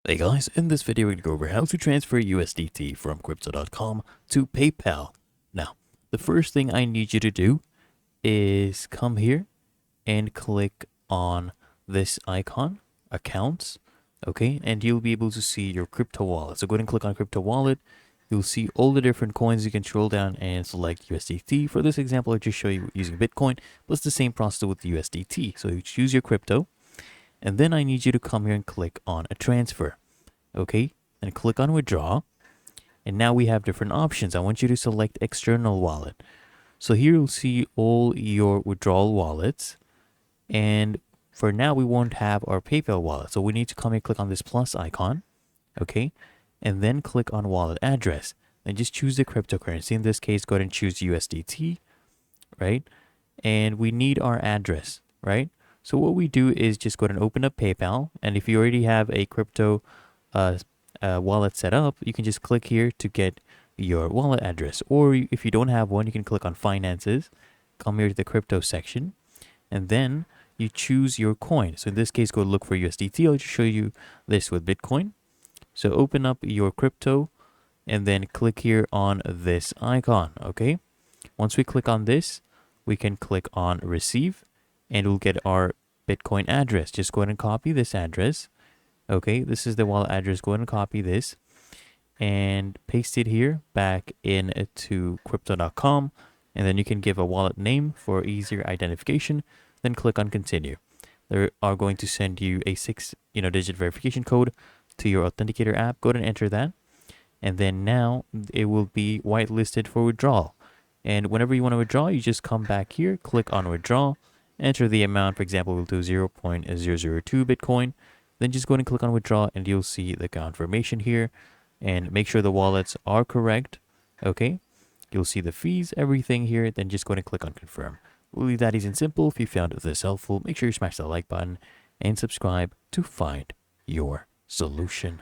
Hey guys, in this video we're going to go over how to transfer USDT from crypto.com to PayPal. Now, the first thing I need you to do is come here and click on this icon, accounts, okay? And you'll be able to see your crypto wallet. So go ahead and click on crypto wallet. You'll see all the different coins. You can scroll down and select USDT. For this example, I'll just show you using Bitcoin, but it's the same process with USDT. So you choose your crypto. And then I need you to come here and click on a transfer. Okay, and click on withdraw. And now we have different options. I want you to select external wallet. So here you'll see all your withdrawal wallets. And for now, we won't have our PayPal wallet. So we need to come and click on this plus icon. Okay, and then click on wallet address. And just choose the cryptocurrency. In this case, go ahead and choose USDT, right? And we need our address, right? So what we do is just go ahead and open up PayPal. And if you already have a crypto wallet set up, you can just click here to get your wallet address. Or if you don't have one, you can click on finances, come here to the crypto section, and then you choose your coin. So in this case, go look for USDT. I'll just show you this with Bitcoin. So open up your crypto and then click here on this icon. Okay, once we click on this, we can click on receive and we'll get our Bitcoin address. Just go ahead and copy this address. Okay, this is the wallet address. Go ahead and copy this and paste it here back into crypto.com. And then you can give a wallet name for easier identification. Then click on continue. They are going to send you a 6-digit verification code to your authenticator app. Go ahead and enter that. And then now it will be whitelisted for withdrawal. And whenever you want to withdraw, you just come back here, click on withdraw, enter the amount. For example, we'll do 0.002 Bitcoin. Then just go ahead and click on withdraw and you'll see the confirmation here, and make sure the wallets are correct. Okay, you'll see the fees, everything here. Then just go ahead and click on confirm. We'll leave that easy and simple. If you found this helpful, make sure you smash the like button and subscribe to find your solution.